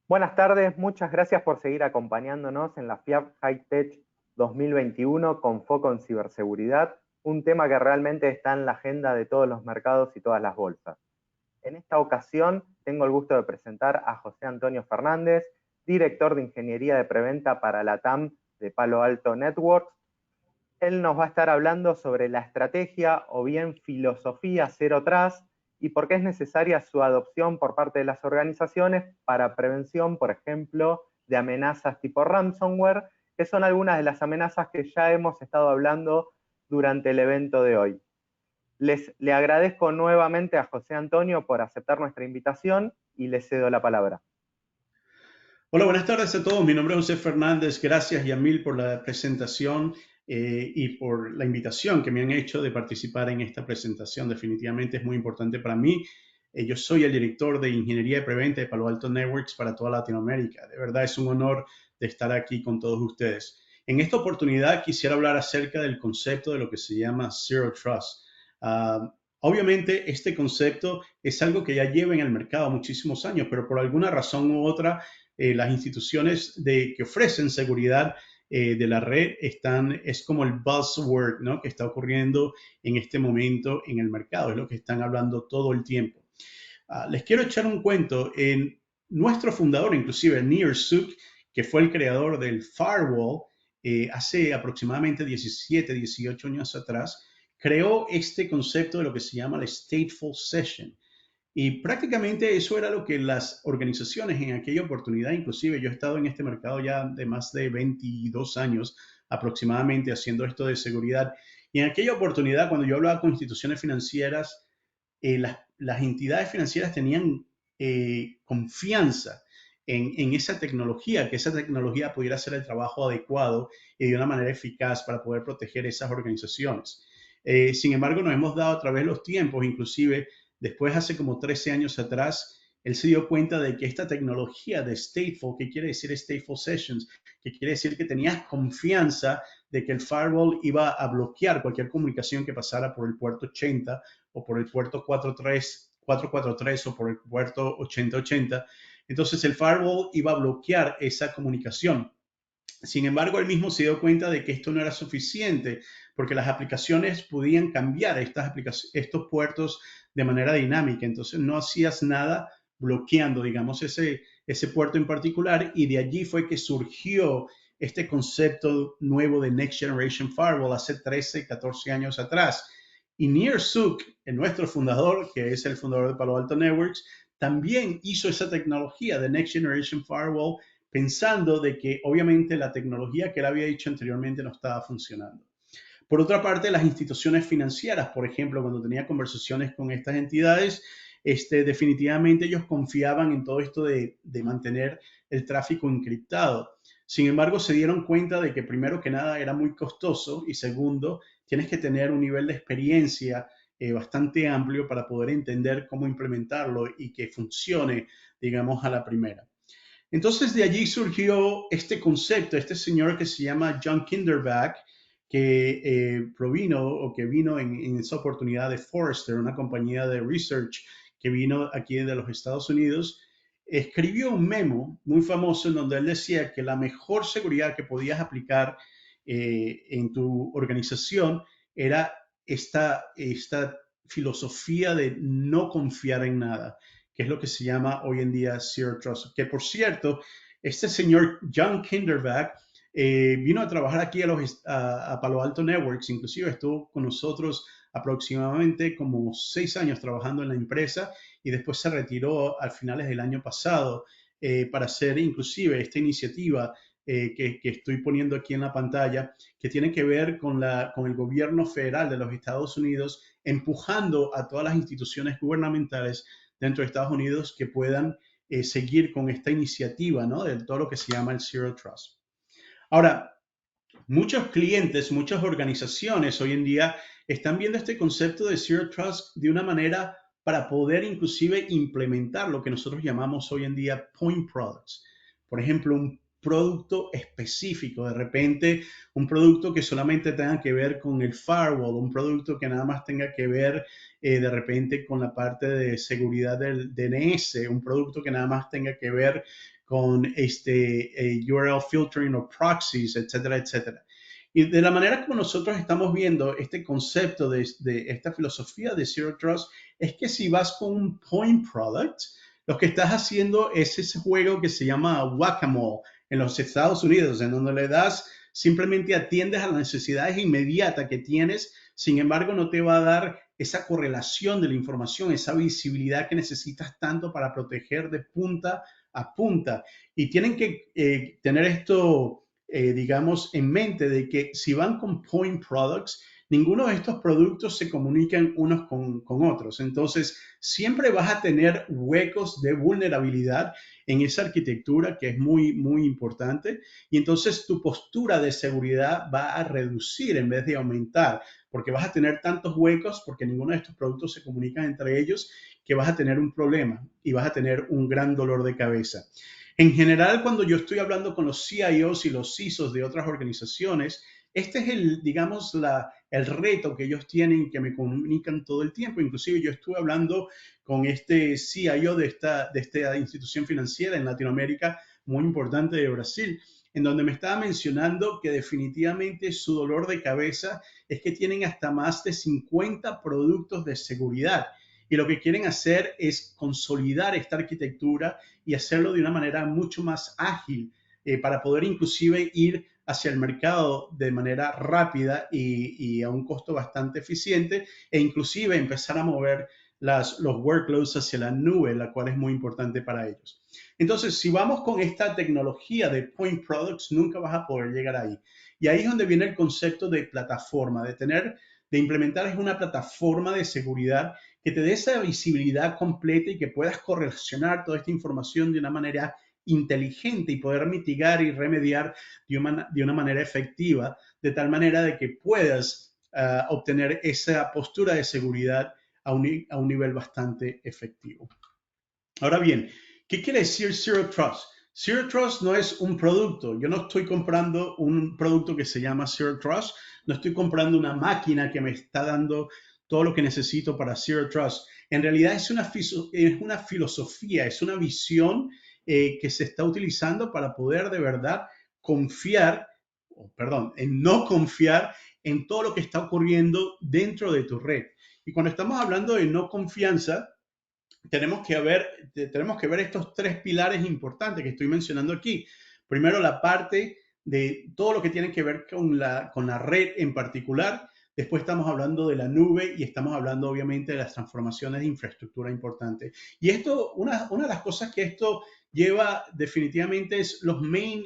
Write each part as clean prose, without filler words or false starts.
Buenas tardes, muchas gracias por seguir acompañándonos en la FIAP High Tech 2021 con foco en ciberseguridad, un tema que realmente está en la agenda de todos los mercados y todas las bolsas. En esta ocasión tengo el gusto de presentar a José Antonio Fernández, director de Ingeniería de Preventa para la TAM de Palo Alto Networks. Él nos va a estar hablando sobre la estrategia o bien filosofía Zero Trust y por qué es necesaria su adopción por parte de las organizaciones para prevención, por ejemplo, de amenazas tipo ransomware, que son algunas de las amenazas que ya hemos estado hablando durante el evento de hoy. Le agradezco nuevamente a José Antonio por aceptar nuestra invitación y le cedo la palabra. Hola, buenas tardes a todos. Mi nombre es José Fernández. Gracias, Yamil, por la presentación y por la invitación que me han hecho de participar en esta presentación. Definitivamente es muy importante para mí. Yo soy el director de Ingeniería de Preventa de Palo Alto Networks para toda Latinoamérica. De verdad es un honor de estar aquí con todos ustedes. En esta oportunidad quisiera hablar acerca del concepto de lo que se llama Zero Trust. Obviamente este concepto es algo que ya lleva en el mercado muchísimos años, pero por alguna razón u otra las instituciones que ofrecen seguridad de la red es como el buzzword, ¿no?, que está ocurriendo en este momento en el mercado, es lo que están hablando todo el tiempo. Les quiero echar un cuento. En nuestro fundador, inclusive Nir Suk, que fue el creador del firewall, hace aproximadamente 17, 18 años atrás, creó este concepto de lo que se llama la stateful session. Y prácticamente eso era lo que las organizaciones en aquella oportunidad, inclusive yo he estado en este mercado ya de más de 22 años aproximadamente haciendo esto de seguridad. Y en aquella oportunidad, cuando yo hablaba con instituciones financieras, las entidades financieras tenían confianza en esa tecnología, que esa tecnología pudiera hacer el trabajo adecuado y de una manera eficaz para poder proteger esas organizaciones. Sin embargo, nos hemos dado a través de los tiempos, inclusive después hace como 13 años atrás, él se dio cuenta de que esta tecnología de stateful, ¿qué quiere decir stateful sessions? Que quiere decir que tenías confianza de que el firewall iba a bloquear cualquier comunicación que pasara por el puerto 80 o por el puerto 443 o por el puerto 8080. Entonces el firewall iba a bloquear esa comunicación. Sin embargo, él mismo se dio cuenta de que esto no era suficiente porque las aplicaciones podían cambiar estos puertos de manera dinámica. Entonces no hacías nada bloqueando, digamos, ese puerto en particular, y de allí fue que surgió este concepto nuevo de Next Generation Firewall hace 13, 14 años atrás. Y Nir Suk, nuestro fundador, que es el fundador de Palo Alto Networks, también hizo esa tecnología de Next Generation Firewall pensando de que obviamente la tecnología que él había dicho anteriormente no estaba funcionando. Por otra parte, las instituciones financieras, por ejemplo, cuando tenía conversaciones con estas entidades, definitivamente ellos confiaban en todo esto de mantener el tráfico encriptado. Sin embargo, se dieron cuenta de que primero que nada era muy costoso y segundo, tienes que tener un nivel de experiencia bastante amplio para poder entender cómo implementarlo y que funcione, digamos, a la primera. Entonces de allí surgió este concepto, este señor que se llama John Kinderberg, que provino o que vino en esa oportunidad de Forrester, una compañía de research que vino aquí de los Estados Unidos, escribió un memo muy famoso en donde él decía que la mejor seguridad que podías aplicar en tu organización era esta filosofía de no confiar en nada, que es lo que se llama hoy en día Zero Trust. Que por cierto, este señor John Kinderberg vino a trabajar aquí a Palo Alto Networks, inclusive estuvo con nosotros aproximadamente como 6 años trabajando en la empresa y después se retiró a finales del año pasado para hacer inclusive esta iniciativa que estoy poniendo aquí en la pantalla, que tiene que ver con el gobierno federal de los Estados Unidos, empujando a todas las instituciones gubernamentales dentro de Estados Unidos que puedan seguir con esta iniciativa, ¿no?, de todo lo que se llama el Zero Trust. Ahora, muchos clientes, muchas organizaciones hoy en día están viendo este concepto de Zero Trust de una manera para poder inclusive implementar lo que nosotros llamamos hoy en día point products. Por ejemplo, un producto específico, de repente un producto que solamente tenga que ver con el firewall, un producto que nada más tenga que ver de repente con la parte de seguridad del DNS, un producto que nada más tenga que ver con URL filtering o proxies, etcétera, etcétera. Y de la manera como nosotros estamos viendo este concepto de esta filosofía de Zero Trust, es que si vas con un point product, lo que estás haciendo es ese juego que se llama Whack-A-Mole en los Estados Unidos, en donde le das, simplemente atiendes a las necesidades inmediatas que tienes, sin embargo no te va a dar esa correlación de la información, esa visibilidad que necesitas tanto para proteger de punta a punta. Y tienen que tener esto, digamos, en mente de que si van con point products, ninguno de estos productos se comunican unos con otros. Entonces, siempre vas a tener huecos de vulnerabilidad en esa arquitectura que es muy, muy importante. Y entonces tu postura de seguridad va a reducir en vez de aumentar, porque vas a tener tantos huecos, porque ninguno de estos productos se comunican entre ellos, que vas a tener un problema y vas a tener un gran dolor de cabeza. En general, cuando yo estoy hablando con los CIOs y los CISOs de otras organizaciones, este es el, digamos, el reto que ellos tienen, que me comunican todo el tiempo. Inclusive yo estuve hablando con este CIO de esta institución financiera en Latinoamérica, muy importante de Brasil, en donde me estaba mencionando que definitivamente su dolor de cabeza es que tienen hasta más de 50 productos de seguridad. Y lo que quieren hacer es consolidar esta arquitectura y hacerlo de una manera mucho más ágil para poder inclusive ir hacia el mercado de manera rápida y a un costo bastante eficiente e inclusive empezar a mover los workloads hacia la nube, la cual es muy importante para ellos. Entonces, si vamos con esta tecnología de point products, nunca vas a poder llegar ahí. Y ahí es donde viene el concepto de plataforma, de implementar es una plataforma de seguridad que te dé esa visibilidad completa y que puedas correlacionar toda esta información de una manera inteligente y poder mitigar y remediar de una manera efectiva, de tal manera de que puedas obtener esa postura de seguridad a un nivel bastante efectivo. Ahora bien, ¿qué quiere decir Zero Trust? Zero Trust no es un producto. Yo no estoy comprando un producto que se llama Zero Trust. No estoy comprando una máquina que me está dando todo lo que necesito para Zero Trust. En realidad es una filosofía, es una visión que se está utilizando para poder de verdad confiar, perdón, en no confiar en todo lo que está ocurriendo dentro de tu red. Y cuando estamos hablando de no confianza, tenemos que ver estos tres pilares importantes que estoy mencionando aquí. Primero, la parte de todo lo que tiene que ver con la red en particular. Después estamos hablando de la nube y estamos hablando obviamente de las transformaciones de infraestructura importantes. Y esto, una de las cosas que esto lleva definitivamente es los main,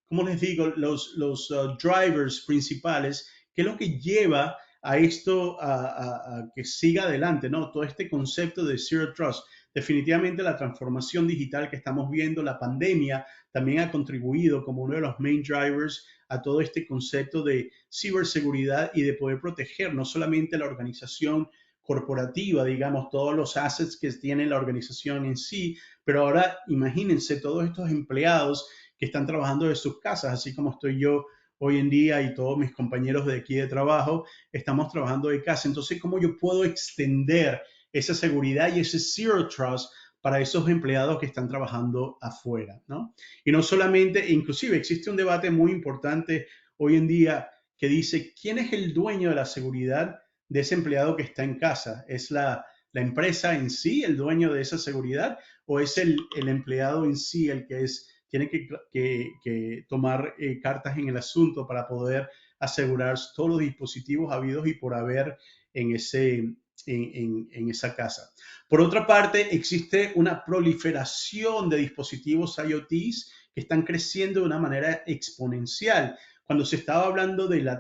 ¿cómo les digo? Los drivers principales, que es lo que lleva a esto a que siga adelante, ¿no? Todo este concepto de Zero Trust. Definitivamente la transformación digital que estamos viendo, la pandemia, también ha contribuido como uno de los main drivers a todo este concepto de ciberseguridad y de poder proteger no solamente la organización corporativa, digamos, todos los assets que tiene la organización en sí, pero ahora imagínense todos estos empleados que están trabajando de sus casas, así como estoy yo hoy en día y todos mis compañeros de aquí de trabajo estamos trabajando de casa. Entonces, ¿cómo yo puedo extender esa seguridad y ese Zero Trust para esos empleados que están trabajando afuera, ¿no? Y no solamente, inclusive existe un debate muy importante hoy en día que dice, ¿quién es el dueño de la seguridad de ese empleado que está en casa? ¿Es la empresa en sí el dueño de esa seguridad o es el empleado en sí el que tiene que tomar cartas en el asunto para poder asegurar todos los dispositivos habidos y por haber en esa casa? Por otra parte, existe una proliferación de dispositivos IoTs que están creciendo de una manera exponencial. Cuando se estaba hablando del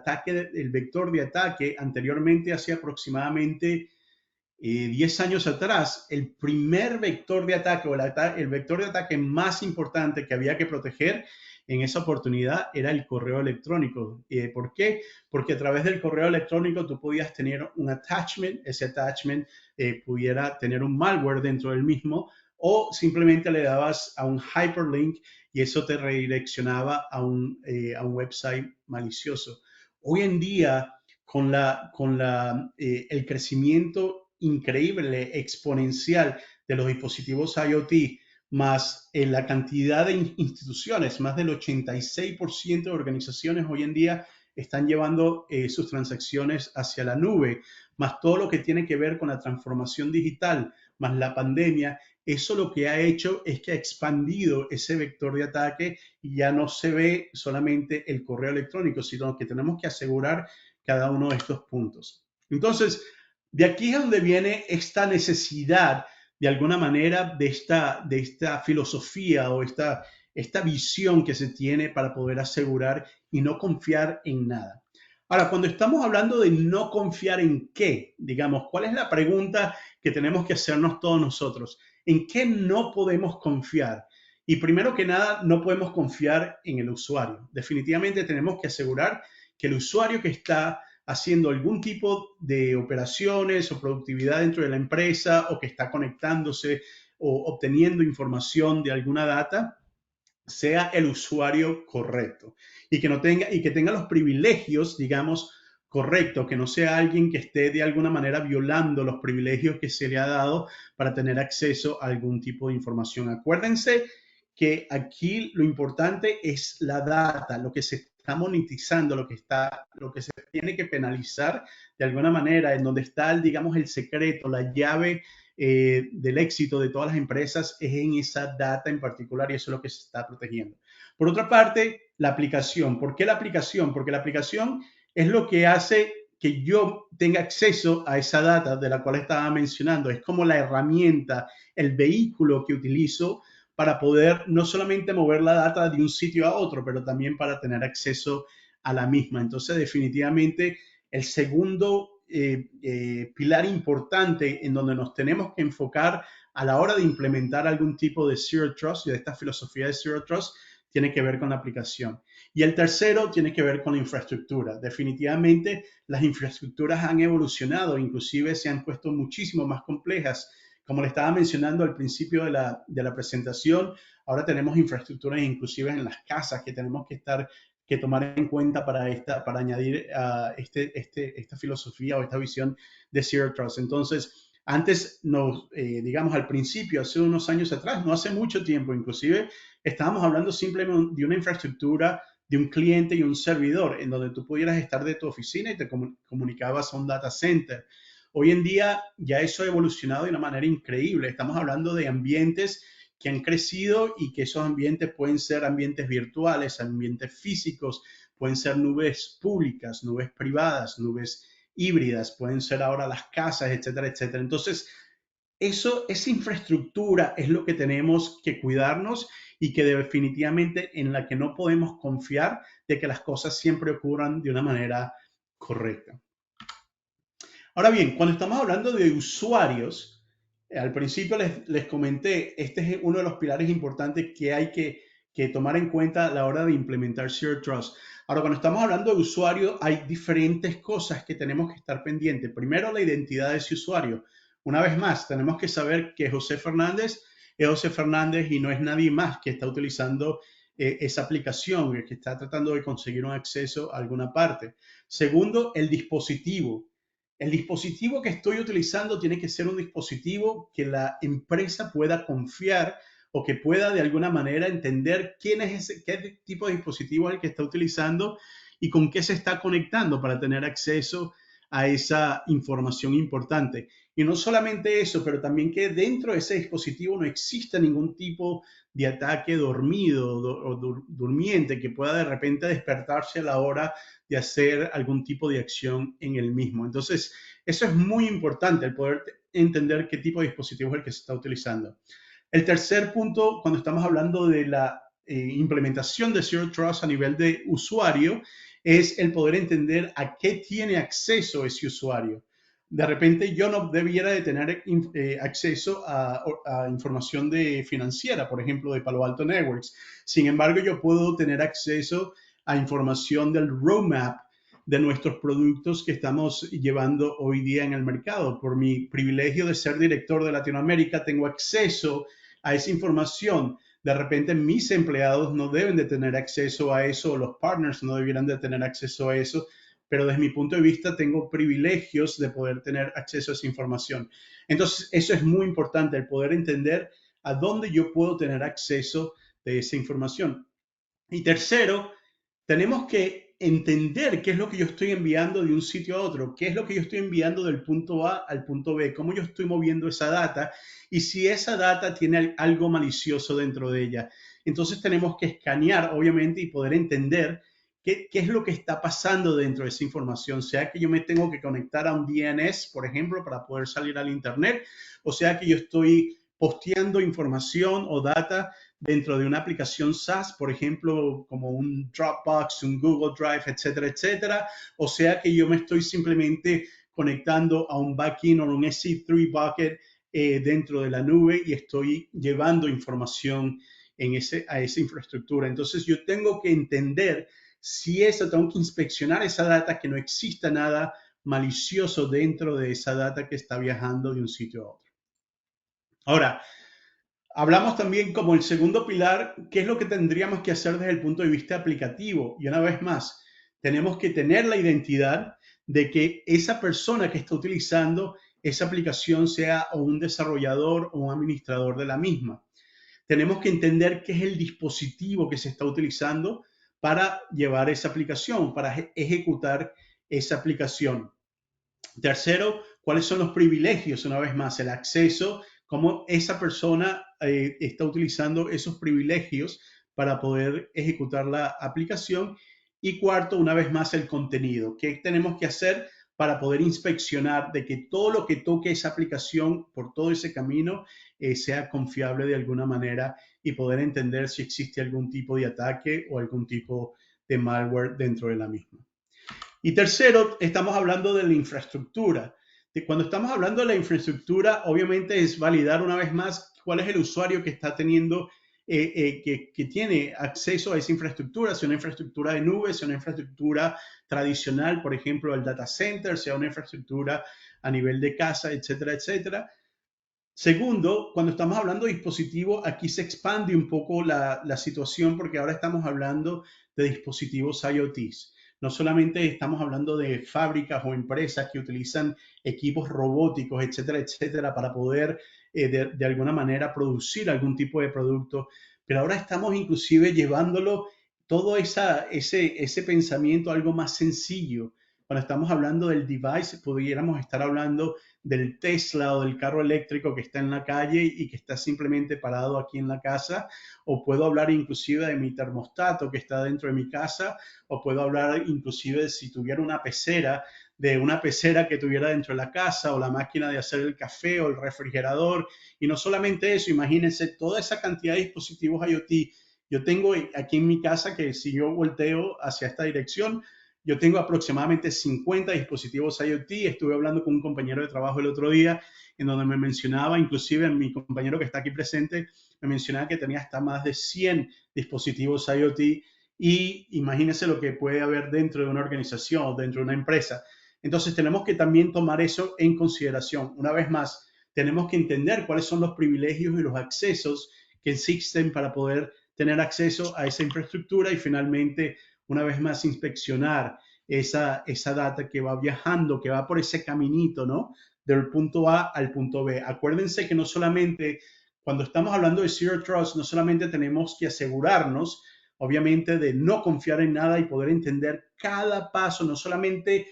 vector de ataque, anteriormente, hace aproximadamente 10 años atrás, el primer vector de ataque o el vector de ataque más importante que había que proteger en esa oportunidad era el correo electrónico. ¿Por qué? Porque a través del correo electrónico tú podías tener un attachment, ese attachment pudiera tener un malware dentro del mismo o simplemente le dabas a un hyperlink y eso te redireccionaba a un website malicioso. Hoy en día, el crecimiento increíble, exponencial de los dispositivos IoT, más la cantidad de instituciones, más del 86% de organizaciones hoy en día están llevando sus transacciones hacia la nube, más todo lo que tiene que ver con la transformación digital, más la pandemia, eso lo que ha hecho es que ha expandido ese vector de ataque y ya no se ve solamente el correo electrónico, sino que tenemos que asegurar cada uno de estos puntos. Entonces, de aquí es donde viene esta necesidad, de alguna manera, de esta filosofía o esta visión que se tiene para poder asegurar y no confiar en nada. Ahora, cuando estamos hablando de no confiar en qué, digamos, ¿cuál es la pregunta que tenemos que hacernos todos nosotros? ¿En qué no podemos confiar? Y primero que nada, no podemos confiar en el usuario. Definitivamente tenemos que asegurar que el usuario que está haciendo algún tipo de operaciones o productividad dentro de la empresa o que está conectándose o obteniendo información de alguna data, sea el usuario correcto y que no tenga y que tenga los privilegios, digamos, correctos, que no sea alguien que esté de alguna manera violando los privilegios que se le ha dado para tener acceso a algún tipo de información. Acuérdense que aquí lo importante es la data, lo que se está monetizando, lo que se tiene que penalizar de alguna manera, en donde está, digamos, el secreto, la llave del éxito de todas las empresas es en esa data en particular y eso es lo que se está protegiendo. Por otra parte, la aplicación. ¿Por qué la aplicación? Porque la aplicación es lo que hace que yo tenga acceso a esa data de la cual estaba mencionando. Es como la herramienta, el vehículo que utilizo para poder no solamente mover la data de un sitio a otro, pero también para tener acceso a la misma. Entonces, definitivamente, el segundo pilar importante en donde nos tenemos que enfocar a la hora de implementar algún tipo de Zero Trust y de esta filosofía de Zero Trust tiene que ver con la aplicación. Y el tercero tiene que ver con la infraestructura. Definitivamente las infraestructuras han evolucionado, inclusive se han puesto muchísimo más complejas. Como le estaba mencionando al principio de la presentación, ahora tenemos infraestructuras inclusive en las casas que tenemos que tomar en cuenta para añadir esta filosofía o esta visión de Zero Trust. Entonces, antes, digamos, al principio, hace unos años atrás, no hace mucho tiempo, inclusive, estábamos hablando simplemente de una infraestructura, de un cliente y un servidor, en donde tú pudieras estar de tu oficina y te comunicabas a un data center. Hoy en día ya eso ha evolucionado de una manera increíble. Estamos hablando de ambientes que han crecido y que esos ambientes pueden ser ambientes virtuales, ambientes físicos, pueden ser nubes públicas, nubes privadas, nubes híbridas, pueden ser ahora las casas, etcétera, etcétera. Entonces, esa infraestructura es lo que tenemos que cuidarnos y que definitivamente en la que no podemos confiar de que las cosas siempre ocurran de una manera correcta. Ahora bien, cuando estamos hablando de usuarios, al principio les comenté, este es uno de los pilares importantes que hay que tomar en cuenta a la hora de implementar Zero Trust. Ahora, cuando estamos hablando de usuario, hay diferentes cosas que tenemos que estar pendientes. Primero, la identidad de ese usuario. Una vez más, tenemos que saber que José Fernández es José Fernández y no es nadie más que está utilizando esa aplicación, que está tratando de conseguir un acceso a alguna parte. Segundo, el dispositivo. El dispositivo que estoy utilizando tiene que ser un dispositivo que la empresa pueda confiar o que pueda de alguna manera entender quién es qué tipo de dispositivo es el que está utilizando y con qué se está conectando para tener acceso a esa información importante. Y no solamente eso, pero también que dentro de ese dispositivo no exista ningún tipo de ataque dormido o durmiente que pueda de repente despertarse a la hora de hacer algún tipo de acción en el mismo. Entonces, eso es muy importante, el poder entender qué tipo de dispositivo es el que se está utilizando. El tercer punto, cuando estamos hablando de la implementación de Zero Trust a nivel de usuario, es el poder entender a qué tiene acceso ese usuario. De repente yo no debiera de tener acceso a información financiera, por ejemplo, de Palo Alto Networks. Sin embargo, yo puedo tener acceso a información del roadmap de nuestros productos que estamos llevando hoy día en el mercado. Por mi privilegio de ser director de Latinoamérica, tengo acceso a esa información. De repente mis empleados no deben de tener acceso a eso, o los partners no debieran de tener acceso a eso, pero desde mi punto de vista tengo privilegios de poder tener acceso a esa información. Entonces, eso es muy importante, el poder entender a dónde yo puedo tener acceso de esa información. Y tercero, tenemos que entender qué es lo que yo estoy enviando de un sitio a otro, qué es lo que yo estoy enviando del punto A al punto B, cómo yo estoy moviendo esa data y si esa data tiene algo malicioso dentro de ella. Entonces tenemos que escanear, obviamente, y poder entender qué es lo que está pasando dentro de esa información, sea que yo me tengo que conectar a un DNS, por ejemplo, para poder salir al Internet, o sea que yo estoy posteando información o data dentro de una aplicación SaaS, por ejemplo, como un Dropbox, un Google Drive, etcétera, etcétera. O sea que yo me estoy simplemente conectando a un backend o un S3 bucket dentro de la nube y estoy llevando información a esa infraestructura. Entonces yo tengo que entender si eso, tengo que inspeccionar esa data, que no exista nada malicioso dentro de esa data que está viajando de un sitio a otro. Ahora, hablamos también como el segundo pilar, qué es lo que tendríamos que hacer desde el punto de vista aplicativo. Y una vez más, tenemos que tener la identidad de que esa persona que está utilizando esa aplicación sea o un desarrollador o un administrador de la misma. Tenemos que entender qué es el dispositivo que se está utilizando para llevar esa aplicación, para ejecutar esa aplicación. Tercero, cuáles son los privilegios, una vez más, el acceso, cómo esa persona está utilizando esos privilegios para poder ejecutar la aplicación. Y cuarto, una vez más, el contenido. ¿Qué tenemos que hacer para poder inspeccionar de que todo lo que toque esa aplicación por todo ese camino sea confiable de alguna manera y poder entender si existe algún tipo de ataque o algún tipo de malware dentro de la misma? Y tercero, estamos hablando de la infraestructura. Cuando estamos hablando de la infraestructura, obviamente es validar una vez más cuál es el usuario que está teniendo, que tiene acceso a esa infraestructura, sea una infraestructura de nube, sea una infraestructura tradicional, por ejemplo, el data center, sea una infraestructura a nivel de casa, etcétera, etcétera. Segundo, cuando estamos hablando de dispositivos, aquí se expande un poco la situación porque ahora estamos hablando de dispositivos IoTs. No solamente estamos hablando de fábricas o empresas que utilizan equipos robóticos, etcétera, etcétera, para poder de alguna manera producir algún tipo de producto, pero ahora estamos inclusive llevándolo todo ese pensamiento a algo más sencillo. Cuando estamos hablando del device, pudiéramos estar hablando del Tesla o del carro eléctrico que está en la calle y que está simplemente parado aquí en la casa, o puedo hablar inclusive de mi termostato que está dentro de mi casa, o puedo hablar inclusive de si tuviera una pecera, de una pecera que tuviera dentro de la casa, o la máquina de hacer el café o el refrigerador. Y no solamente eso, imagínense toda esa cantidad de dispositivos IoT. Yo tengo aquí en mi casa que si yo volteo hacia esta dirección, yo tengo aproximadamente 50 dispositivos IoT. Estuve hablando con un compañero de trabajo el otro día en donde me mencionaba, inclusive mi compañero que está aquí presente, me mencionaba que tenía hasta más de 100 dispositivos IoT y imagínense lo que puede haber dentro de una organización o dentro de una empresa. Entonces tenemos que también tomar eso en consideración. Una vez más, tenemos que entender cuáles son los privilegios y los accesos que existen para poder tener acceso a esa infraestructura y finalmente una vez más inspeccionar esa data que va viajando, que va por ese caminito, ¿no? Del punto A al punto B. Acuérdense que no solamente, cuando estamos hablando de Zero Trust, no solamente tenemos que asegurarnos, obviamente, de no confiar en nada y poder entender cada paso, no solamente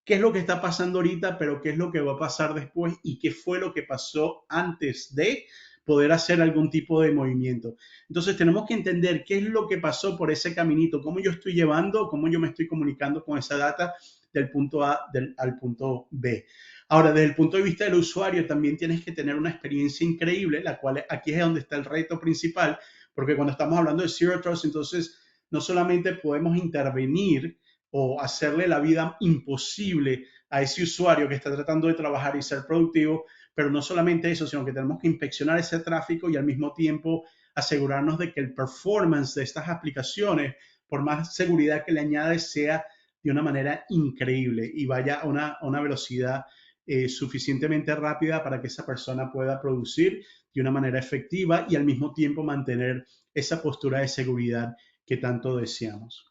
qué es lo que está pasando ahorita, pero qué es lo que va a pasar después y qué fue lo que pasó antes de poder hacer algún tipo de movimiento. Entonces tenemos que entender qué es lo que pasó por ese caminito, cómo yo estoy llevando, cómo yo me estoy comunicando con esa data del punto A al punto B. Ahora, desde el punto de vista del usuario, también tienes que tener una experiencia increíble, la cual aquí es donde está el reto principal, porque cuando estamos hablando de Zero Trust, entonces no solamente podemos intervenir o hacerle la vida imposible a ese usuario que está tratando de trabajar y ser productivo, pero no solamente eso, sino que tenemos que inspeccionar ese tráfico y al mismo tiempo asegurarnos de que el performance de estas aplicaciones, por más seguridad que le añades, sea de una manera increíble y vaya a una velocidad suficientemente rápida para que esa persona pueda producir de una manera efectiva y al mismo tiempo mantener esa postura de seguridad que tanto deseamos.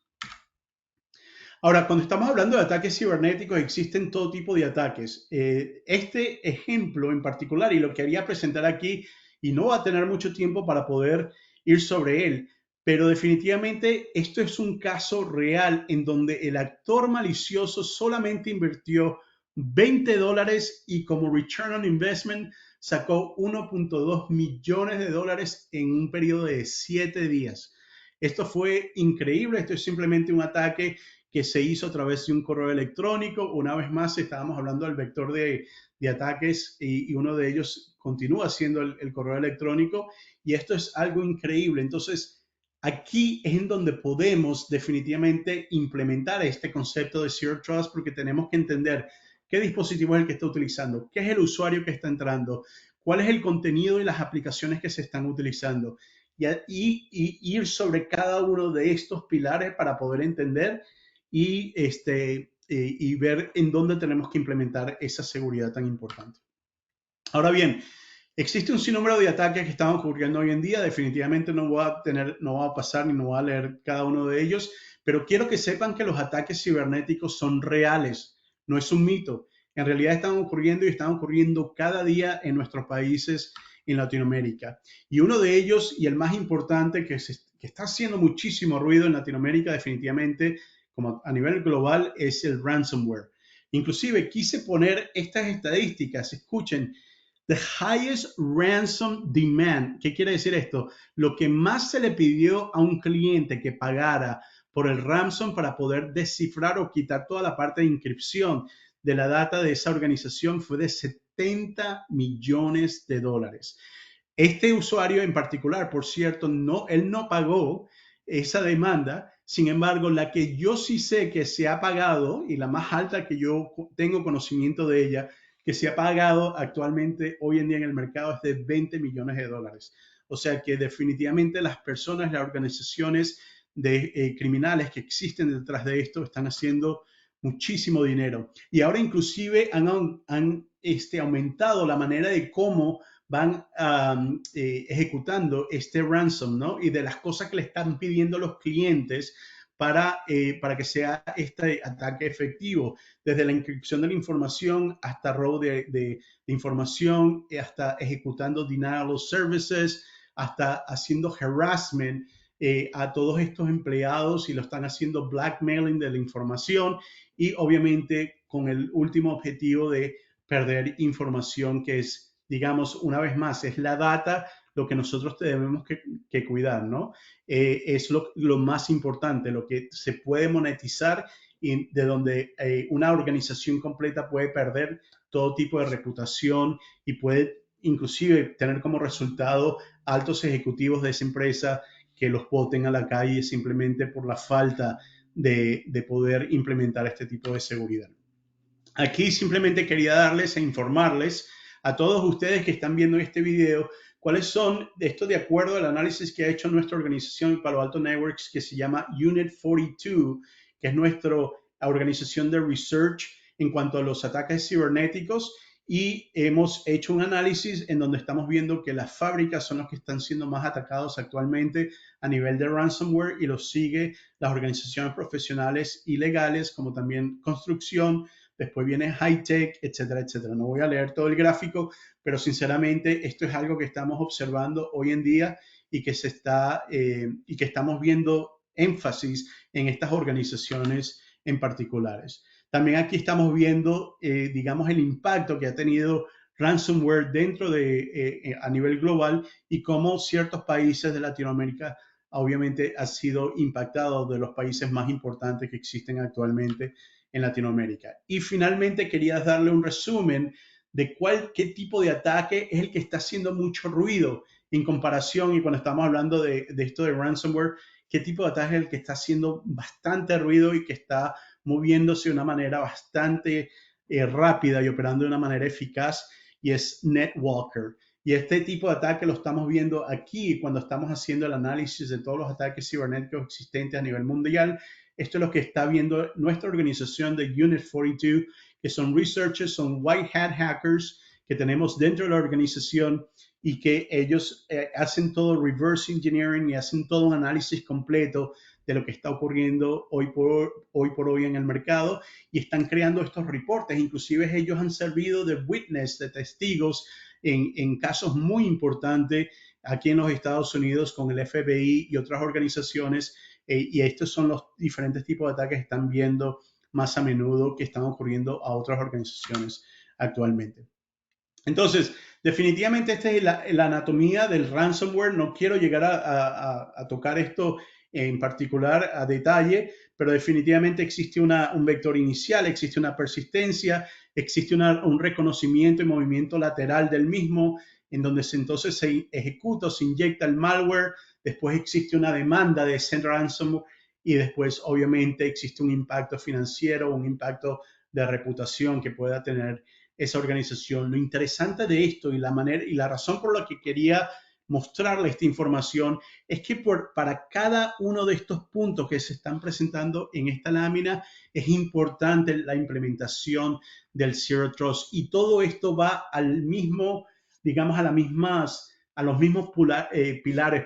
Ahora, cuando estamos hablando de ataques cibernéticos, existen todo tipo de ataques. Este ejemplo en particular, y lo quería presentar aquí, y no va a tener mucho tiempo para poder ir sobre él, pero definitivamente esto es un caso real en donde el actor malicioso solamente invirtió $20 y como return on investment sacó 1.2 millones de dólares en un periodo de 7 días. Esto fue increíble, esto es simplemente un ataque que se hizo a través de un correo electrónico. Una vez más, estábamos hablando del vector de ataques y uno de ellos continúa siendo el correo electrónico y esto es algo increíble. Entonces, aquí es en donde podemos definitivamente implementar este concepto de Zero Trust porque tenemos que entender qué dispositivo es el que está utilizando, qué es el usuario que está entrando, cuál es el contenido y las aplicaciones que se están utilizando y ir sobre cada uno de estos pilares para poder entender y ver en dónde tenemos que implementar esa seguridad tan importante. Ahora bien, existe un sinnúmero de ataques que están ocurriendo hoy en día. Definitivamente no voy a pasar ni no voy a leer cada uno de ellos, pero quiero que sepan que los ataques cibernéticos son reales, no es un mito. En realidad están ocurriendo y están ocurriendo cada día en nuestros países en Latinoamérica. Y uno de ellos, y el más importante, que está haciendo muchísimo ruido en Latinoamérica definitivamente, como a nivel global, es el ransomware. Inclusive quise poner estas estadísticas, escuchen, the highest ransom demand. ¿Qué quiere decir esto? Lo que más se le pidió a un cliente que pagara por el ransom para poder descifrar o quitar toda la parte de inscripción de la data de esa organización fue de 70 millones de dólares. Este usuario en particular, por cierto, él no pagó esa demanda. Sin embargo, la que yo sí sé que se ha pagado y la más alta que yo tengo conocimiento de ella, que se ha pagado actualmente hoy en día en el mercado es de 20 millones de dólares. O sea que definitivamente las personas, las organizaciones de criminales que existen detrás de esto están haciendo muchísimo dinero. Y ahora inclusive han aumentado la manera de cómo van ejecutando este ransom, ¿no? Y de las cosas que le están pidiendo los clientes para que sea este ataque efectivo, desde la encripción de la información hasta robo de información, hasta ejecutando denial of services, hasta haciendo harassment a todos estos empleados y lo están haciendo blackmailing de la información y obviamente con el último objetivo de perder información que es, digamos, una vez más, es la data lo que nosotros tenemos que cuidar, ¿no? Es lo más importante, lo que se puede monetizar y de donde una organización completa puede perder todo tipo de reputación y puede inclusive tener como resultado altos ejecutivos de esa empresa que los boten a la calle simplemente por la falta de poder implementar este tipo de seguridad. Aquí simplemente quería darles e informarles a todos ustedes que están viendo este video cuáles son, esto de acuerdo al análisis que ha hecho nuestra organización Palo Alto Networks, que se llama Unit 42, que es nuestra organización de research en cuanto a los ataques cibernéticos, y hemos hecho un análisis en donde estamos viendo que las fábricas son los que están siendo más atacados actualmente a nivel de ransomware y los sigue las organizaciones profesionales y legales como también construcción. Después viene high tech, etcétera, etcétera. No voy a leer todo el gráfico, pero sinceramente esto es algo que estamos observando hoy en día y que y que estamos viendo énfasis en estas organizaciones en particulares. También aquí estamos viendo, digamos, el impacto que ha tenido ransomware dentro a nivel global y cómo ciertos países de Latinoamérica obviamente ha sido impactado de los países más importantes que existen actualmente en Latinoamérica. Y finalmente quería darle un resumen de qué tipo de ataque es el que está haciendo mucho ruido en comparación y cuando estamos hablando de esto de ransomware, qué tipo de ataque es el que está haciendo bastante ruido y que está moviéndose de una manera bastante rápida y operando de una manera eficaz y es NetWalker. Y este tipo de ataque lo estamos viendo aquí cuando estamos haciendo el análisis de todos los ataques cibernéticos existentes a nivel mundial. Esto es lo que está viendo nuestra organización de Unit 42, que son researchers, son white hat hackers que tenemos dentro de la organización y que ellos hacen todo reverse engineering y hacen todo un análisis completo de lo que está ocurriendo hoy por hoy en el mercado y están creando estos reportes. Inclusive ellos han servido de witness, de testigos en casos muy importantes aquí en los Estados Unidos con el FBI y otras organizaciones. Y estos son los diferentes tipos de ataques que están viendo más a menudo que están ocurriendo a otras organizaciones actualmente. Entonces, definitivamente esta es la anatomía del ransomware. No quiero llegar a tocar esto en particular a detalle, pero definitivamente existe un vector inicial, existe una persistencia, existe un reconocimiento y movimiento lateral del mismo, en donde entonces se ejecuta o se inyecta el malware, después existe una demanda de ese ransomware y después obviamente existe un impacto financiero, un impacto de reputación que pueda tener esa organización. Lo interesante de esto y la manera y la razón por la que quería mostrarle esta información es que para cada uno de estos puntos que se están presentando en esta lámina es importante la implementación del Zero Trust y todo esto va al mismo, digamos, a los mismos pilares,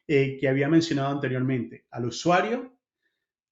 que había mencionado anteriormente, al usuario,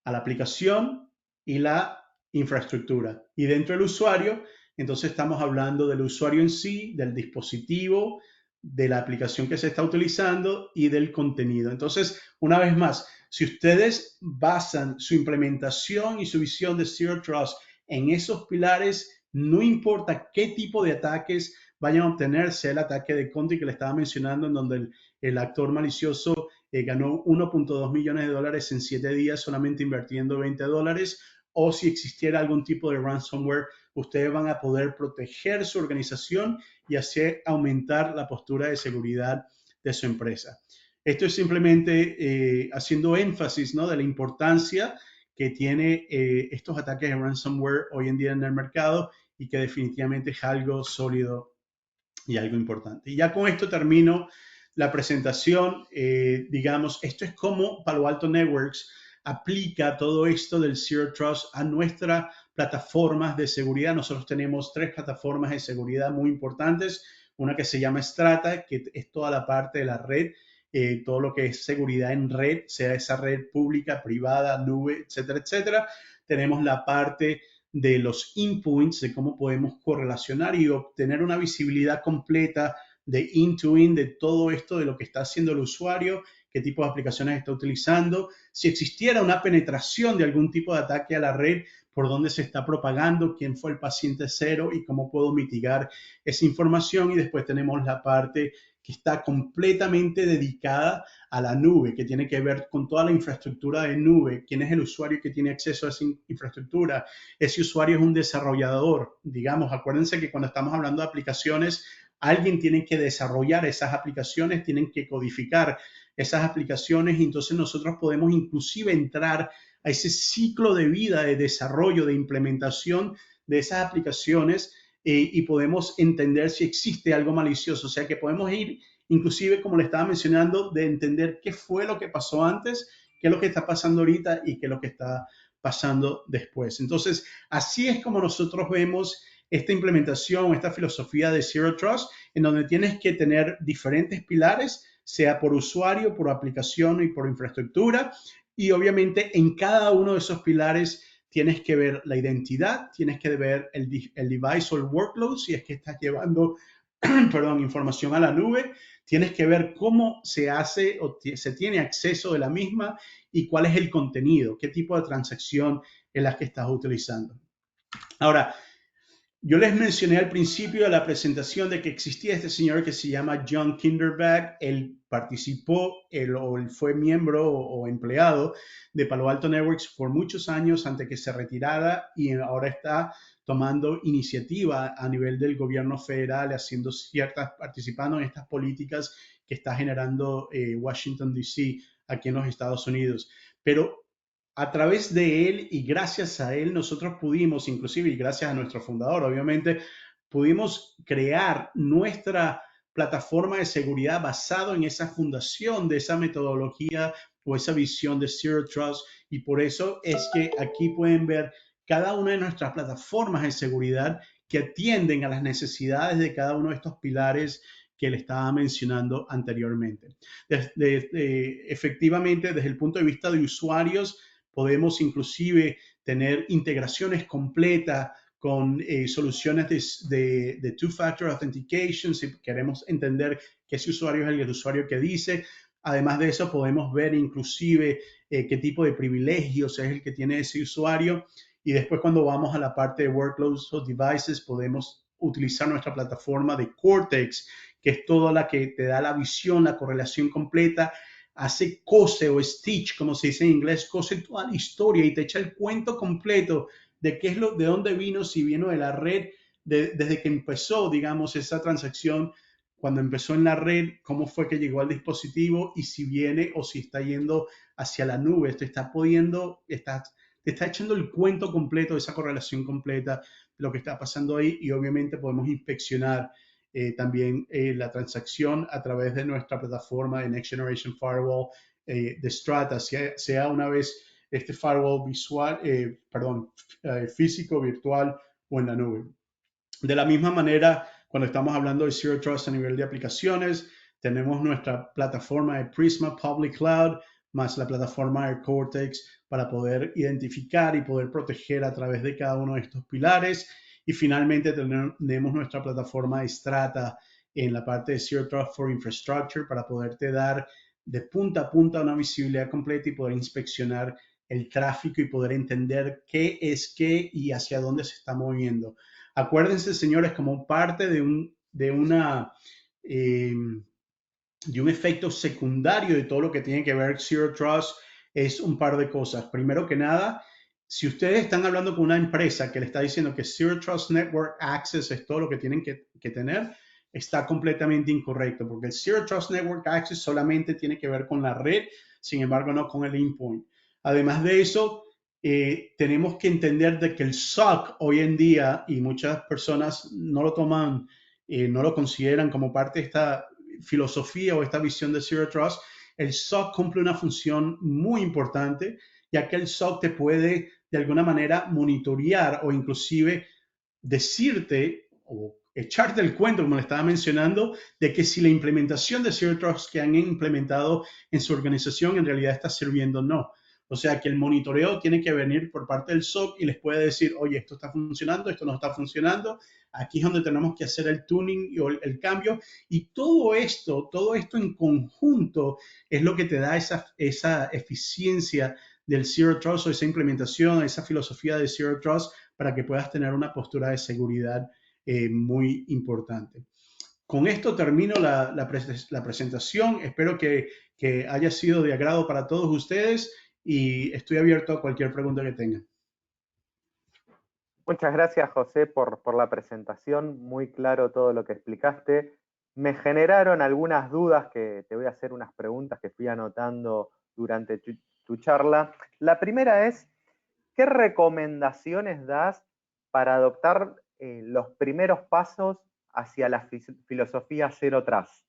a la aplicación y la infraestructura. Y dentro del usuario, entonces estamos hablando del usuario en sí, del dispositivo, de la aplicación que se está utilizando y del contenido. Entonces, una vez más, si ustedes basan su implementación y su visión de Zero Trust en esos pilares, no importa qué tipo de ataques vayan a obtener, sea el ataque de Conti que le estaba mencionando, en donde el actor malicioso ganó 1.2 millones de dólares en 7 días solamente invirtiendo $20, o si existiera algún tipo de ransomware, ustedes van a poder proteger su organización y hacer aumentar la postura de seguridad de su empresa. Esto es simplemente haciendo énfasis, ¿no?, de la importancia que tiene estos ataques de ransomware hoy en día en el mercado y que definitivamente es algo sólido y algo importante. Y ya con esto termino la presentación. Digamos, esto es como Palo Alto Networks aplica todo esto del Zero Trust a nuestras plataformas de seguridad. Nosotros tenemos 3 plataformas de seguridad muy importantes. Una que se llama Strata, que es toda la parte de la red, todo lo que es seguridad en red, sea esa red pública, privada, nube, etcétera, etcétera. Tenemos la parte de los endpoints, de cómo podemos correlacionar y obtener una visibilidad completa de in-to-in de todo esto, de lo que está haciendo el usuario, qué tipo de aplicaciones está utilizando, si existiera una penetración de algún tipo de ataque a la red, por dónde se está propagando, quién fue el paciente cero y cómo puedo mitigar esa información. Y después tenemos la parte que está completamente dedicada a la nube, que tiene que ver con toda la infraestructura de nube, quién es el usuario que tiene acceso a esa infraestructura. Ese usuario es un desarrollador, digamos, acuérdense que cuando estamos hablando de aplicaciones, alguien tiene que desarrollar esas aplicaciones, tienen que codificar esas aplicaciones y entonces nosotros podemos inclusive entrar a ese ciclo de vida, de desarrollo, de implementación de esas aplicaciones y podemos entender si existe algo malicioso. O sea que podemos ir, inclusive como le estaba mencionando, de entender qué fue lo que pasó antes, qué es lo que está pasando ahorita y qué es lo que está pasando después. Entonces, así es como nosotros vemos esta implementación, esta filosofía de Zero Trust, en donde tienes que tener diferentes pilares, sea por usuario, por aplicación y por infraestructura. Y obviamente en cada uno de esos pilares tienes que ver la identidad, tienes que ver el device o el workload, si es que estás llevando perdón, información a la nube, tienes que ver cómo se hace o se tiene acceso de la misma y cuál es el contenido, qué tipo de transacción es la que estás utilizando. Ahora, yo les mencioné al principio de la presentación de que existía este señor que se llama John Kinderberg. Él participó, él fue miembro o empleado de Palo Alto Networks por muchos años antes que se retirara y ahora está tomando iniciativa a nivel del gobierno federal, participando en estas políticas que está generando Washington, D.C., aquí en los Estados Unidos. Pero a través de él y gracias a él nosotros pudimos, inclusive y gracias a nuestro fundador, obviamente, pudimos crear nuestra plataforma de seguridad basado en esa fundación de esa metodología o esa visión de Zero Trust. Y por eso es que aquí pueden ver cada una de nuestras plataformas de seguridad que atienden a las necesidades de cada uno de estos pilares que le estaba mencionando anteriormente. Efectivamente, desde el punto de vista de usuarios, podemos inclusive tener integraciones completas con soluciones de two-factor authentication, si queremos entender que ese usuario es el usuario que dice. Además de eso, podemos ver inclusive qué tipo de privilegios es el que tiene ese usuario. Y después, cuando vamos a la parte de workloads o devices, podemos utilizar nuestra plataforma de Cortex, que es toda la que te da la visión, la correlación completa, cose o stitch, como se dice en inglés, cose toda la historia y te echa el cuento completo de qué es de dónde vino, si vino de la red, desde que empezó, digamos, esa transacción, cuando empezó en la red, cómo fue que llegó al dispositivo y si viene o si está yendo hacia la nube. Te está echando el cuento completo de esa correlación completa de lo que está pasando ahí y obviamente podemos inspeccionar también la transacción a través de nuestra plataforma de Next Generation Firewall de Strata, sea una vez este firewall físico, virtual o en la nube. De la misma manera, cuando estamos hablando de Zero Trust a nivel de aplicaciones, tenemos nuestra plataforma de Prisma Public Cloud más la plataforma de Cortex para poder identificar y poder proteger a través de cada uno de estos pilares. Y finalmente tenemos nuestra plataforma de Strata en la parte de Zero Trust for Infrastructure para poderte dar de punta a punta una visibilidad completa y poder inspeccionar el tráfico y poder entender qué es qué y hacia dónde se está moviendo. Acuérdense, señores, como parte de un efecto secundario de todo lo que tiene que ver Zero Trust es un par de cosas. Primero que nada, si ustedes están hablando con una empresa que le está diciendo que Zero Trust Network Access es todo lo que tienen que tener, está completamente incorrecto, porque el Zero Trust Network Access solamente tiene que ver con la red, sin embargo, no con el endpoint. Además de eso, tenemos que entender de que el SOC hoy en día, y muchas personas no lo toman, no lo consideran como parte de esta filosofía o esta visión de Zero Trust, el SOC cumple una función muy importante, ya que el SOC te puede de alguna manera monitorear o inclusive decirte o echarte el cuento, como le estaba mencionando, de que si la implementación de Zero Trust que han implementado en su organización en realidad está sirviendo o no. O sea que el monitoreo tiene que venir por parte del SOC y les puede decir, oye, esto está funcionando, esto no está funcionando, aquí es donde tenemos que hacer el tuning y el cambio. Y todo esto en conjunto es lo que te da esa eficiencia del Zero Trust o esa implementación, esa filosofía de Zero Trust para que puedas tener una postura de seguridad muy importante. Con esto termino la presentación. Espero que haya sido de agrado para todos ustedes y estoy abierto a cualquier pregunta que tengan. Muchas gracias, José, por la presentación. Muy claro todo lo que explicaste. Me generaron algunas dudas que te voy a hacer unas preguntas que fui anotando durante tu charla. La primera es, ¿qué recomendaciones das para adoptar los primeros pasos hacia la filosofía Zero Trust?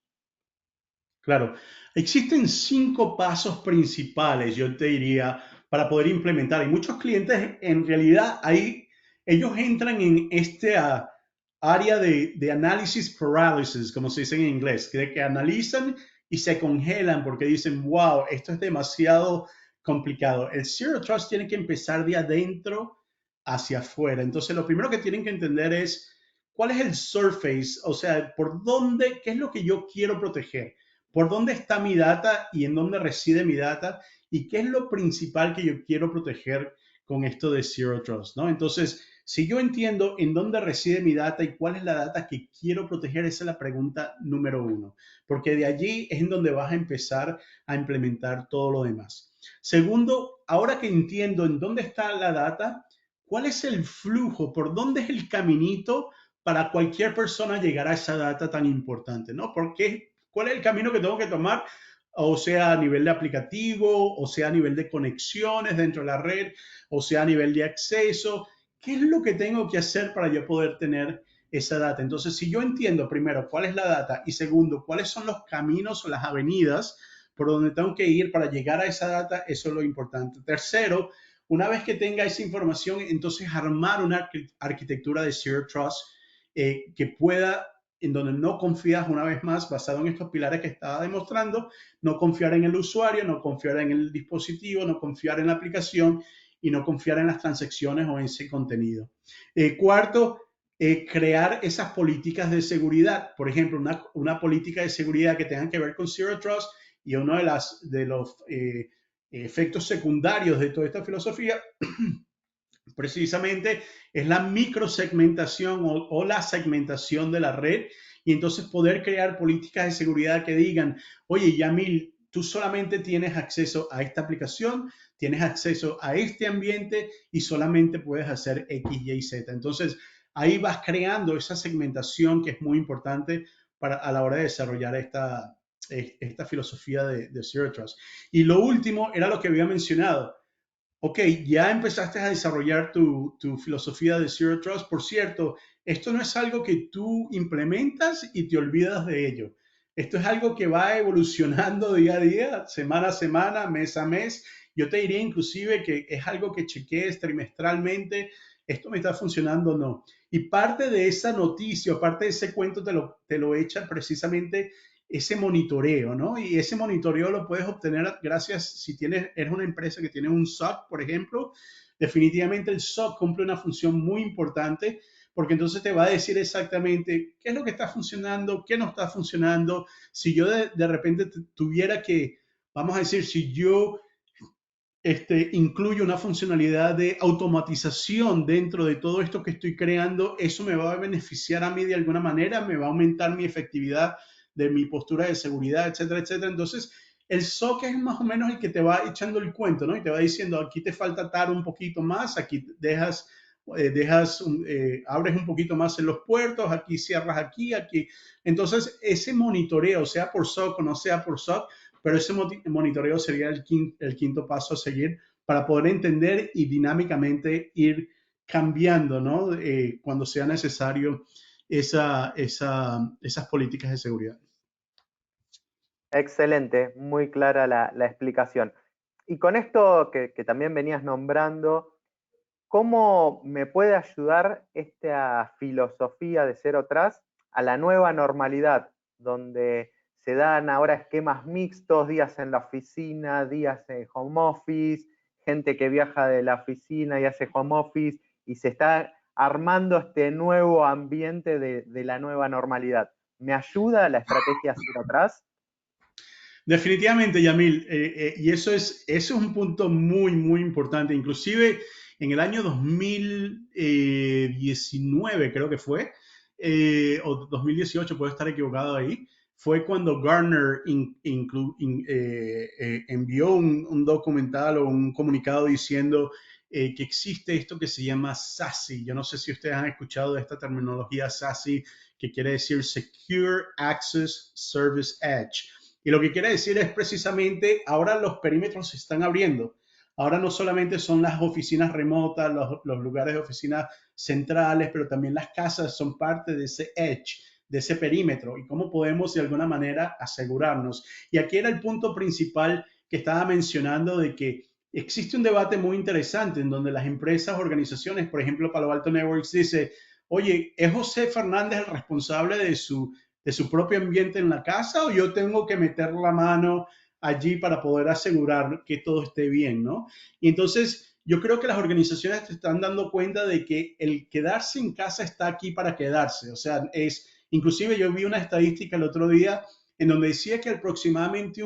Claro, existen 5 pasos principales, yo te diría, para poder implementar. Y muchos clientes, en realidad, ahí ellos entran en este área de análisis paralysis, como se dice en inglés, que analizan y se congelan porque dicen, wow, esto es demasiado complicado. El Zero Trust tiene que empezar de adentro hacia afuera. Entonces, lo primero que tienen que entender es cuál es el surface, o sea, por dónde, qué es lo que yo quiero proteger, por dónde está mi data y en dónde reside mi data y qué es lo principal que yo quiero proteger con esto de Zero Trust, ¿no? Entonces, si yo entiendo en dónde reside mi data y cuál es la data que quiero proteger, esa es la pregunta número 1, porque de allí es en donde vas a empezar a implementar todo lo demás. Segundo, ahora que entiendo en dónde está la data, ¿cuál es el flujo? ¿Por dónde es el caminito para cualquier persona llegar a esa data tan importante, ¿no? Porque ¿cuál es el camino que tengo que tomar? O sea, a nivel de aplicativo, o sea, a nivel de conexiones dentro de la red, o sea, a nivel de acceso. ¿Qué es lo que tengo que hacer para yo poder tener esa data? Entonces, si yo entiendo primero cuál es la data y segundo, cuáles son los caminos o las avenidas por donde tengo que ir para llegar a esa data, eso es lo importante. Tercero, una vez que tenga esa información, entonces armar una arquitectura de Zero Trust que pueda, en donde no confías una vez más, basado en estos pilares que estaba demostrando, no confiar en el usuario, no confiar en el dispositivo, no confiar en la aplicación y no confiar en las transacciones o en ese contenido. Cuarto, crear esas políticas de seguridad. Por ejemplo, una política de seguridad que tenga que ver con Zero Trust y uno de los efectos secundarios de toda esta filosofía precisamente es la microsegmentación o la segmentación de la red y entonces poder crear políticas de seguridad que digan, oye, Yamil, tú solamente tienes acceso a esta aplicación, tienes acceso a este ambiente y solamente puedes hacer X, Y, Z. Entonces, ahí vas creando esa segmentación que es muy importante a la hora de desarrollar esta filosofía de Zero Trust. Y lo último era lo que había mencionado. Ok, ya empezaste a desarrollar tu filosofía de Zero Trust. Por cierto, esto no es algo que tú implementas y te olvidas de ello. Esto es algo que va evolucionando día a día, semana a semana, mes a mes. Yo te diría inclusive que es algo que chequees trimestralmente. ¿Esto me está funcionando o no? Y parte de esa noticia, parte de ese cuento te lo echa precisamente ese monitoreo, ¿no? Y ese monitoreo lo puedes obtener gracias, si eres una empresa que tiene un SOC, por ejemplo, definitivamente el SOC cumple una función muy importante porque entonces te va a decir exactamente qué es lo que está funcionando, qué no está funcionando. Si yo de repente tuviera que, vamos a decir, si yo incluyo una funcionalidad de automatización dentro de todo esto que estoy creando, eso me va a beneficiar a mí de alguna manera, me va a aumentar mi efectividad de mi postura de seguridad, etcétera, etcétera. Entonces, el SOC es más o menos el que te va echando el cuento, ¿no? Y te va diciendo, aquí te falta atar un poquito más, aquí abres un poquito más en los puertos, aquí cierras aquí. Entonces, ese monitoreo, sea por SOC o no sea por SOC, pero ese monitoreo sería el quinto paso a seguir para poder entender y dinámicamente ir cambiando, ¿no? Cuando sea necesario esas políticas de seguridad. Excelente, muy clara la explicación. Y con esto que también venías nombrando, ¿cómo me puede ayudar esta filosofía de Zero Trust a la nueva normalidad, donde se dan ahora esquemas mixtos, días en la oficina, días en home office, gente que viaja de la oficina y hace home office, y se está armando este nuevo ambiente de la nueva normalidad? ¿Me ayuda la estrategia Zero Trust? Definitivamente, Yamil, y eso es un punto muy, muy importante. Inclusive en el año 2019, creo que fue, o 2018, puedo estar equivocado ahí, fue cuando Gartner envió un documental o un comunicado diciendo que existe esto que se llama SASE. Yo no sé si ustedes han escuchado de esta terminología SASE, que quiere decir Secure Access Service Edge. Y lo que quiere decir es precisamente, ahora los perímetros se están abriendo. Ahora no solamente son las oficinas remotas, los lugares de oficinas centrales, pero también las casas son parte de ese edge, de ese perímetro. Y cómo podemos de alguna manera asegurarnos. Y aquí era el punto principal que estaba mencionando de que existe un debate muy interesante en donde las empresas, organizaciones, por ejemplo, Palo Alto Networks dice, oye, ¿es José Fernández el responsable de su propio ambiente en la casa o yo tengo que meter la mano allí para poder asegurar que todo esté bien, ¿no? Y entonces yo creo que las organizaciones te están dando cuenta de que el quedarse en casa está aquí para quedarse. O sea, inclusive yo vi una estadística el otro día en donde decía que aproximadamente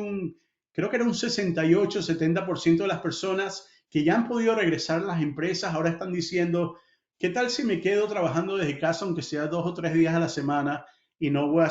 creo que era un 68-70% de las personas que ya han podido regresar a las empresas ahora están diciendo, ¿qué tal si me quedo trabajando desde casa aunque sea 2 o 3 días a la semana? Y no voy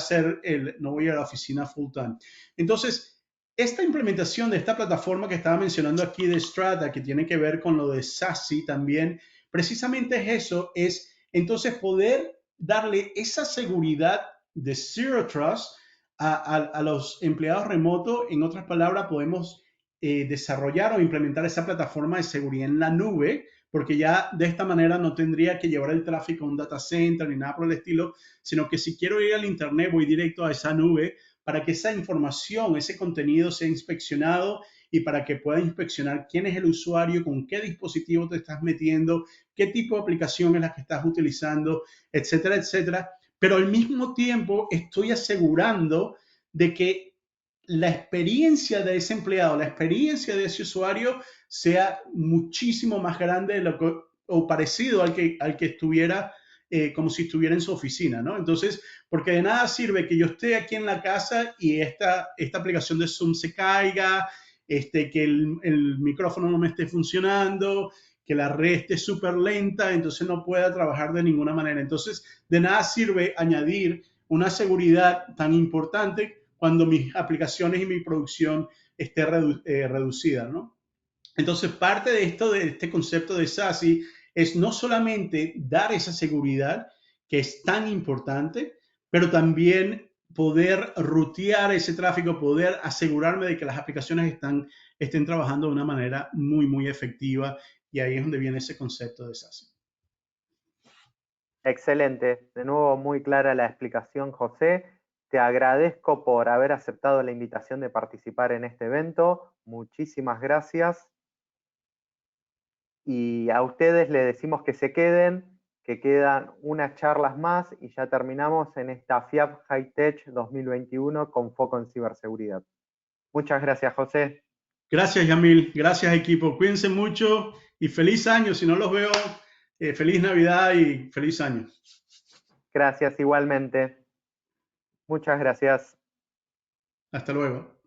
no voy a la oficina full time. Entonces, esta implementación de esta plataforma que estaba mencionando aquí de Strata, que tiene que ver con lo de SASE también, precisamente es eso, es entonces poder darle esa seguridad de Zero Trust a los empleados remotos. En otras palabras, podemos desarrollar o implementar esa plataforma de seguridad en la nube, porque ya de esta manera no tendría que llevar el tráfico a un data center ni nada por el estilo, sino que si quiero ir al internet voy directo a esa nube para que esa información, ese contenido sea inspeccionado y para que pueda inspeccionar quién es el usuario, con qué dispositivo te estás metiendo, qué tipo de aplicación es la que estás utilizando, etcétera, etcétera. Pero al mismo tiempo estoy asegurando de que la experiencia de ese empleado, la experiencia de ese usuario sea muchísimo más grande de lo que, o parecido al que estuviera como si estuviera en su oficina, ¿no? Entonces, porque de nada sirve que yo esté aquí en la casa y esta aplicación de Zoom se caiga, que el micrófono no me esté funcionando, que la red esté súper lenta, entonces no pueda trabajar de ninguna manera. Entonces, de nada sirve añadir una seguridad tan importante cuando mis aplicaciones y mi producción esté reducida, ¿no? Entonces, parte de esto, de este concepto de SASI, es no solamente dar esa seguridad que es tan importante, pero también poder rutear ese tráfico, poder asegurarme de que las aplicaciones estén trabajando de una manera muy, muy efectiva. Y ahí es donde viene ese concepto de SASI. Excelente. De nuevo, muy clara la explicación, José. Te agradezco por haber aceptado la invitación de participar en este evento. Muchísimas gracias. Y a ustedes les decimos que se queden, que quedan unas charlas más y ya terminamos en esta FIAP High Tech 2021 con foco en ciberseguridad. Muchas gracias, José. Gracias, Yamil. Gracias, equipo. Cuídense mucho y feliz año. Si no los veo, feliz Navidad y feliz año. Gracias igualmente. Muchas gracias. Hasta luego.